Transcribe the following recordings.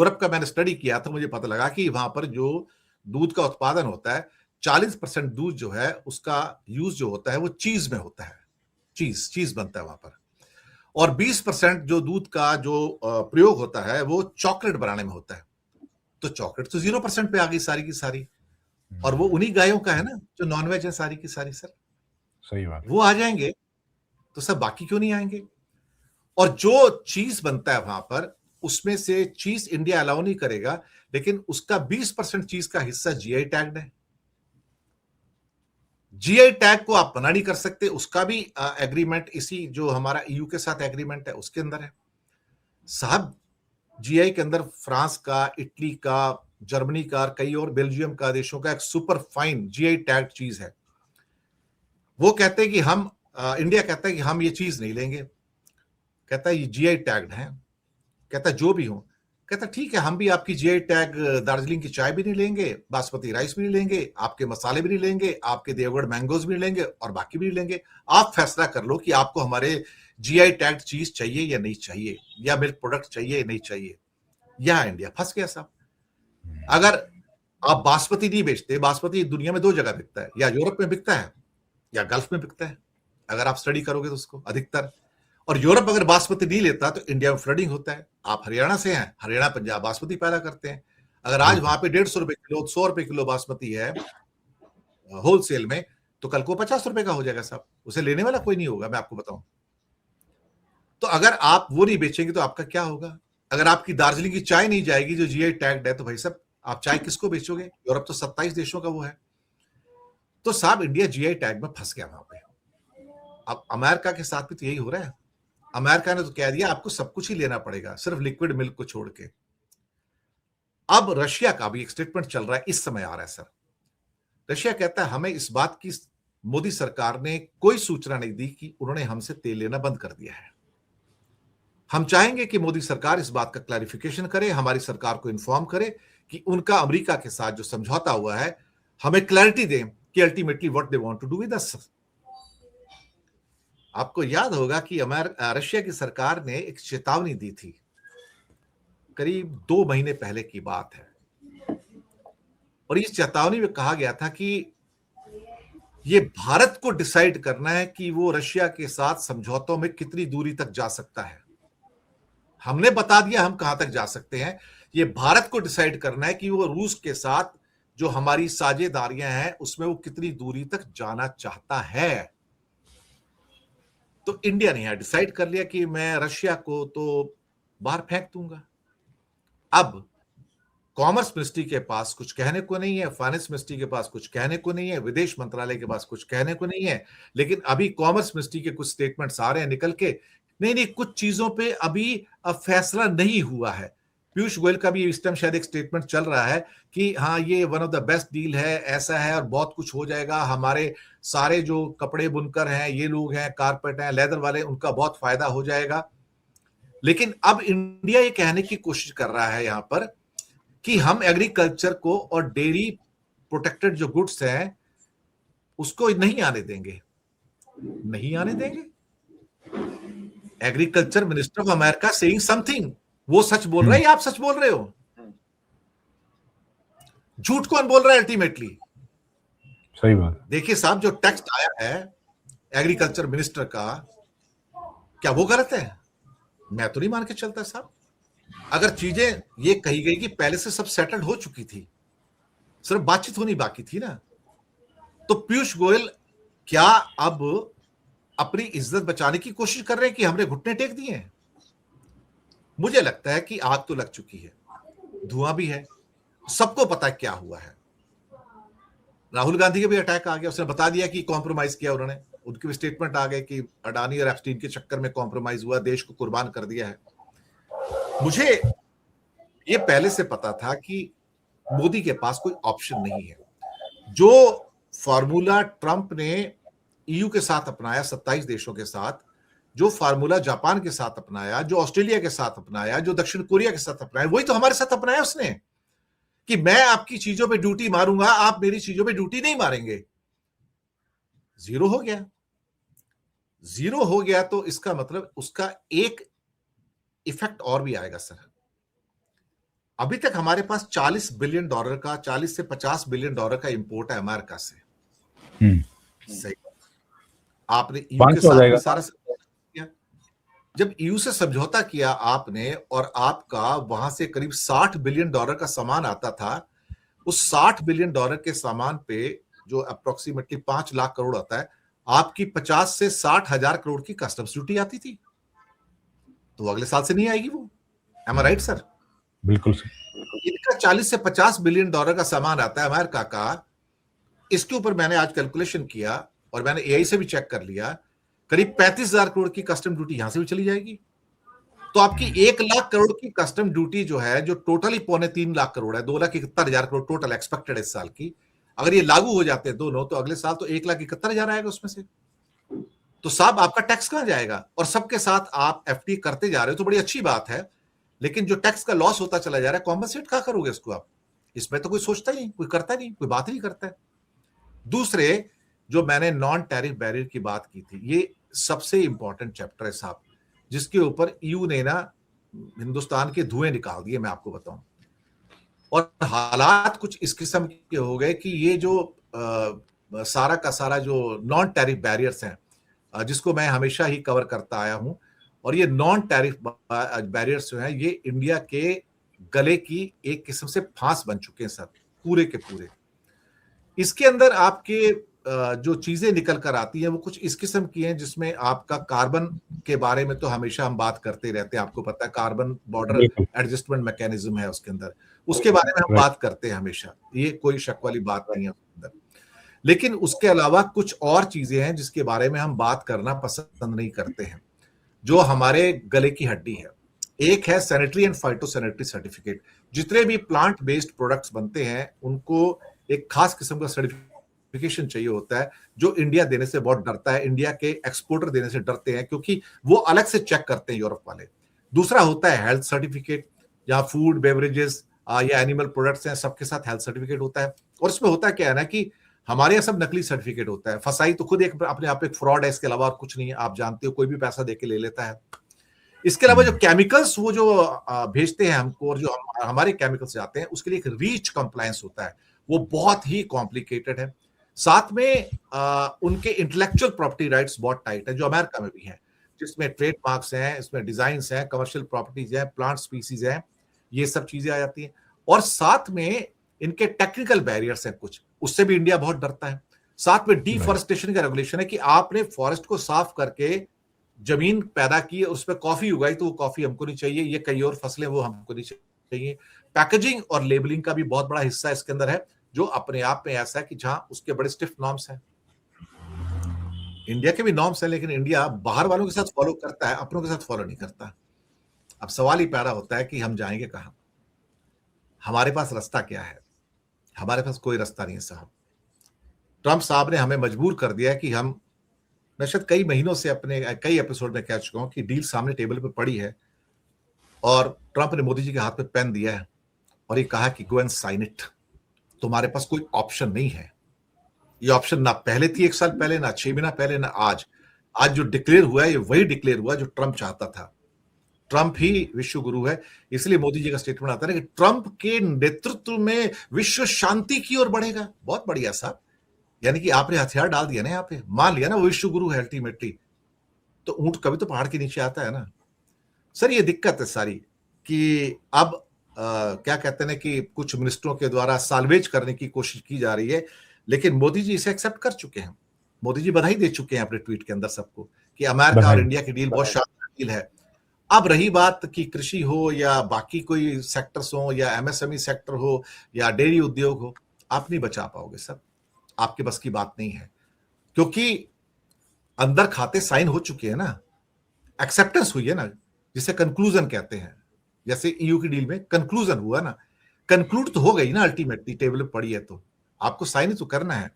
Europe का मैंने study किया था, मुझे पता लगा कि वहां पर जो दूध का उत्पादन होता है 40% दूध जो है उसका यूज जो होता है वो चीज में होता है। चीज चीज बनता है वहां पर। और 20% जो दूध का जो प्रयोग होता है वो चॉकलेट बनाने में होता है। तो चॉकलेट तो 0% पे आ गई सारी की सारी। और वो उन्हीं गायों का है ना जो नॉनवेज है सारी की सारी। सर सही बात है। वो आ जाएंगे तो सब बाकी क्यों नहीं आएंगे? और जो चीज बनता है वहां पर उसमें से चीज इंडिया अलाउ नहीं करेगा, लेकिन उसका 20% चीज का हिस्सा जीआई टैग्ड है। जीआई टैग को आप मना नहीं कर सकते, उसका भी एग्रीमेंट इसी जो हमारा ईयू के साथ एग्रीमेंट है उसके अंदर है साहब। जीआई के अंदर फ्रांस का, इटली का, जर्मनी का, कई और बेल्जियम का देशों का एक सुपर फाइन जीआई टैग चीज है। वो कहते हैं कि हम इंडिया कहता है कि हम ये चीज नहीं लेंगे। कहता है ये जीआई टैग्ड है। कहता है जो भी हो। कहता ठीक है, हम भी आपकी जीआई टैग दार्जिलिंग की चाय भी नहीं लेंगे, बासमती राइस भी नहीं लेंगे, आपके मसाले भी नहीं लेंगे, आपके देवगढ़ मैंगोज भी नहीं लेंगे और बाकी भी नहीं लेंगे। आप फैसला कर लो कि आपको हमारे जीआई टैग चीज चाहिए या नहीं चाहिए, या मिल्क प्रोडक्ट चाहिए या नहीं चाहिए। यहां इंडिया फंस गया साहब। अगर आप बासमती नहीं बेचते, बासमती दुनिया में दो जगह बिकता है, या यूरोप में बिकता है या गल्फ में बिकता है। अगर आप स्टडी करोगे तो उसको अधिकतर, और यूरोप अगर बासमती नहीं लेता तो इंडिया में फ्लडिंग होता है। आप हरियाणा से हैं, हरियाणा पंजाब बासमती पैदा करते हैं। अगर आज वहां पे 150 रुपए किलो, 100 रुपए किलो बासमती है होलसेल में, तो कल को 50 रुपए का हो जाएगा साहब। उसे लेने वाला कोई नहीं होगा, मैं आपको बताऊं। तो अगर आप वो नहीं बेचेंगे तो आपका क्या होगा? अगर आपकी दार्जिलिंग की चाय नहीं जाएगी जो जीआई टैग्ड है, तो भाई साहब आप चाय किसको बेचोगे? यूरोप तो 27 देशों का वो है। तो साहब इंडिया जीआई टैग में फंस गया वहां पे। अब अमेरिका के साथ भी तो यही हो रहा है। अमेरिका ने तो कह दिया आपको सब कुछ ही लेना पड़ेगा, सिर्फ लिक्विड मिल्क को छोड़ के। अब रशिया का भी एक स्टेटमेंट चल रहा है, इस समय आ रहा है सर। रशिया कहता है हमें इस बात की मोदी सरकार ने कोई सूचना नहीं दी कि उन्होंने हमसे तेल लेना बंद कर दिया है। हम चाहेंगे कि मोदी सरकार इस बात का क्लैरिफिकेशन करे, हमारी सरकार को इन्फॉर्म करे कि उनका अमेरिका के साथ जो समझौता हुआ है, हमें क्लैरिटी दें कि ultimately what they want to do with us. आपको याद होगा कि रशिया की सरकार ने एक चेतावनी दी थी, करीब 2 महीने पहले की बात है। और इस चेतावनी में कहा गया था कि ये भारत को डिसाइड करना है कि वो रशिया के साथ समझौतों में कितनी दूरी तक जा सकता है। हमने बता दिया हम कहां तक जा सकते हैं, ये भारत को डिसाइड करना है कि वो रूस के साथ जो हमारी साझेदारियां हैं उसमें वो कितनी दूरी तक जाना चाहता है। तो इंडिया ने यहां डिसाइड कर लिया कि मैं रशिया को तो बाहर फेंक दूंगा। अब कॉमर्स मिनिस्ट्री के पास कुछ कहने को नहीं है, फाइनेंस मिनिस्ट्री के पास कुछ कहने को नहीं है, विदेश मंत्रालय के पास कुछ कहने को नहीं है। लेकिन अभी कॉमर्स मिनिस्ट्री के कुछ स्टेटमेंट्स आ रहे हैं निकल के, नहीं नहीं कुछ चीजों पे अभी फैसला नहीं हुआ है। पीयूष गोयल का भी इस टाइम शायद एक स्टेटमेंट चल रहा है कि हाँ ये one of the best deal है, ऐसा है और बहुत कुछ हो जाएगा। हमारे सारे जो कपड़े बुनकर हैं, ये लोग हैं, कारपेट हैं, लेदर वाले, उनका बहुत फायदा हो जाएगा। लेकिन अब इंडिया ये कहने की कोशिश कर रहा है यहां पर कि हम एग्रीकल्चर को और डेयरी प्रोटेक्टेड जो गुड्स हैं उसको नहीं आने देंगे। नहीं आने देंगे। Agriculture minister of America saying something. वो सच बोल रहा है या आप सच बोल रहे हो? झूठ कौन बोल रहा है अल्टीमेटली? सही बात। देखिए साहब, जो टेक्स्ट आया है एग्रीकल्चर मिनिस्टर का, क्या वो गलत है? मैं तो नहीं मान के चलता साहब। अगर चीजें ये कही गई कि पहले से सब सेटल्ड हो चुकी थी, सिर्फ बातचीत होनी बाकी थी ना, तो पीयूष गोयल क्या अब अपनी इज्जत बचाने की कोशिश कर रहे हैं कि हमने घुटने टेक दिए हैं? मुझे लगता है कि आग तो लग चुकी है, धुआं भी है, सबको पता है क्या हुआ है। राहुल गांधी के भी अटैक आ गया, उसने बता दिया कि कॉम्प्रोमाइज किया उन्होंने। उनके भी स्टेटमेंट आ गए कि अडानी और एप्स्टीन के चक्कर में कॉम्प्रोमाइज हुआ, देश को कुर्बान कर दिया है। मुझे ये पहले से पता था कि मोदी के पास कोई ऑप्शन नहीं है। जो फार्मूला ट्रंप ने ईयू के साथ अपनाया, 27 देशों के साथ, जो फार्मूला जापान के साथ अपनाया, जो ऑस्ट्रेलिया के साथ अपनाया, जो दक्षिण कोरिया के साथ अपनाया, वही तो हमारे साथ अपनाया उसने, कि मैं आपकी चीजों पे ड्यूटी मारूंगा, आप मेरी चीजों पे ड्यूटी नहीं मारेंगे। जीरो हो गया। जीरो हो गया तो इसका मतलब उसका एक इफेक्ट और भी आएगा सर। अभी तक हमारे पास $40 बिलियन का, 40 से $50 बिलियन का इंपोर्ट है अमेरिका से। सही। आपने ईयू के 500 हो साथ जाएगा। भी सारा किया। जब ईयू से समझौता किया आपने और आपका वहां से करीब $60 बिलियन का सामान आता था, उस $60 बिलियन के सामान पे जो अप्रोक्सीमेटली 5 लाख करोड़ आता है, आपकी 50 से 60 हजार करोड़ की कस्टम्स ड्यूटी आती थी। तो अगले साल से नहीं आएगी वो। एम आई राइट सर? बिल्कुल सही। इनका 40 से 50 बिलियन का सामान आता है अमेरिका का। इसके ऊपर मैंने आज कैलकुलेशन किया और मैंने एआई से भी चेक कर लिया, करीब 35,000 करोड़ की कस्टम ड्यूटी यहां से भी चली जाएगी। तो आपकी 1 लाख करोड़ की कस्टम ड्यूटी जो है, जो टोटली 2.25 लाख करोड़ है, 2,71,000 करोड़ टोटल एक्सपेक्टेड इस साल की, अगर ये लागू हो जाते हैं दोनों, तो अगले साल तो 1,71,000 आएगा उसमें से। तो साहब आपका टैक्स कहां जाएगा? और सबके साथ आप एफटी करते जा रहे हो तो बड़ी अच्छी बात है, लेकिन जो टैक्स का लॉस होता चला जा रहा है, कॉम्पनसेट कहां करोगे इसको आप? इसमें तो कोई सोचता ही नहीं, कोई करता नहीं, कोई बात नहीं करता है। दूसरे, जो मैंने नॉन टैरिफ बैरियर की बात की थी, ये सबसे इंपॉर्टेंट चैप्टर है साहब, जिसके ऊपर ईयू ने ना हिंदुस्तान के धुएं निकाल दिए, मैं आपको बताऊं। और हालात कुछ इस किस्म के हो गए कि ये जो सारा का सारा जो नॉन टैरिफ बैरियर्स हैं, जिसको मैं हमेशा ही कवर करता आया हूं, और ये नॉन टैरिफ बैरियर्स जो हैं, ये इंडिया के गले की एक किस्म से फांस बन चुके हैं सर, पूरे के पूरे। इसके अंदर आपके जो चीजें निकल कर आती हैं वो कुछ इस किस्म की हैं, जिसमें आपका कार्बन के बारे में तो हमेशा हम बात करते रहते हैं, आपको पता है कार्बन बॉर्डर एडजस्टमेंट मैकेनिज्म है उसके अंदर, उसके बारे में हम बात करते हैं हमेशा, ये कोई शक वाली बात नहीं है उसके अंदर। लेकिन उसके अलावा कुछ और चीजें हैं जिसके बारे में हम बात करना पसंद नहीं करते हैं, जो हमारे गले की हड्डी है। एक है सैनिटरी एंड फाइटोसैनिटरी सर्टिफिकेट। जितने भी प्लांट बेस्ड प्रोडक्ट्स बनते हैं उनको एक खास किस्म का सर्टिफिकेशन चाहिए होता है, जो इंडिया देने से बहुत डरता है, इंडिया के एक्सपोर्टर देने से डरते हैं, क्योंकि वो अलग से चेक करते हैं यूरोप वाले। दूसरा होता है हेल्थ सर्टिफिकेट, या फूड बेवरेजेस या एनिमल प्रोडक्ट्स हैं, सबके साथ हेल्थ सर्टिफिकेट होता है। और इसमें होता क्या है ना कि हमारे यहाँ सब नकली सर्टिफिकेट होता है। फसाई तो खुद एक अपने आप एक फ्रॉड है, इसके अलावा और कुछ नहीं है। आप जानते हो, कोई भी पैसा देके ले लेता है। इसके अलावा जो केमिकल्स वो जो भेजते हैं हमको, और जो हमारे केमिकल्स जाते हैं, उसके लिए एक रीच कंप्लायंस होता है, वो बहुत ही कॉम्प्लिकेटेड है। साथ में उनके इंटेलेक्चुअल प्रॉपर्टी राइट्स बहुत टाइट है, जो अमेरिका में भी है, जिसमें ट्रेड मार्क्स हैं, इसमें डिजाइन्स हैं, कमर्शियल प्रॉपर्टीज हैं, प्लांट स्पीसीज हैं, ये सब चीजें आ जाती हैं। और साथ में इनके टेक्निकल बैरियर्स हैं कुछ, उससे भी इंडिया बहुत डरता है। साथ में डिफॉरेस्टेशन का रेगुलेशन है कि आपने फॉरेस्ट को साफ करके जमीन पैदा की, उस पर कॉफी उगाई, तो वो कॉफी हमको नहीं चाहिए, ये कई और फसलें वो हमको नहीं चाहिए। पैकेजिंग और लेबलिंग का भी बहुत बड़ा हिस्सा इसके अंदर है, जो अपने आप में ऐसा है कि जहां उसके बड़े स्टिफ नॉर्म्स हैं। इंडिया के भी नॉर्म्स हैं, लेकिन इंडिया बाहर वालों के साथ फॉलो करता है, अपनों के साथ फॉलो नहीं करता। अब सवाल ही पैदा होता है कि हम जाएंगे कहां? हमारे पास रास्ता क्या है? हमारे पास कोई रास्ता नहीं है साहब। ट्रंप साहब ने हमें मजबूर कर दिया है कि मैं शायद कई महीनों से अपने कई एपिसोड में कह चुका हूं कि डील सामने टेबल पे पड़ी है, और ट्रंप ने मोदी जी के हाथ में पेन दिया है और ये कहा कि गो एंड साइन इट। तुम्हारे पास कोई ऑप्शन नहीं है। ये ऑप्शन ना पहले थी 1 साल पहले, ना 6 महीना पहले, ना आज। आज जो डिक्लेयर हुआ है, ये वही डिक्लेयर हुआ जो ट्रंप चाहता था। ट्रंप ही विश्व गुरु है, इसलिए मोदी जी का स्टेटमेंट आता है कि ट्रंप के नेतृत्व में विश्व शांति की ओर बढ़ेगा। बहुत बढ़िया साहब, यानी कि आपने हथियार डाल दिया ना, यहाँ पे मान लिया ना वो विश्व गुरु है अल्टीमेटली। तो ऊंट कभी तो पहाड़ के नीचे आता है ना सर। ये दिक्कत है सारी कि अब क्या कहते हैं कि कुछ मिनिस्टरों के द्वारा साल्वेज करने की कोशिश की जा रही है, लेकिन मोदी जी इसे एक्सेप्ट कर चुके हैं। मोदी जी बधाई दे चुके हैं अपने ट्वीट के अंदर सबको कि अमेरिका और इंडिया की डील बहुत शानदार डील है। अब रही बात कि कृषि हो या बाकी कोई सेक्टर्स हो, या एमएसएमई सेक्टर हो, या डेयरी उद्योग हो, आप नहीं बचा पाओगे सर, आपके बस की बात नहीं है, क्योंकि अंदर खाते साइन हो चुके हैं ना, एक्सेप्टेंस हुई है ना, जिसे कंक्लूजन कहते हैं। जैसे ईयू की डील में कंक्लूजन हुआ ना, कंक्लूड तो हो गई ना, अल्टीमेटली टेबल पर पड़ी है, तो आपको साइन ही तो करना है,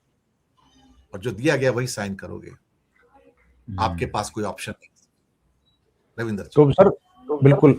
और जो दिया गया वही साइन करोगे। आपके पास कोई ऑप्शन नहीं। रविंदर जी। तो सर बिल्कुल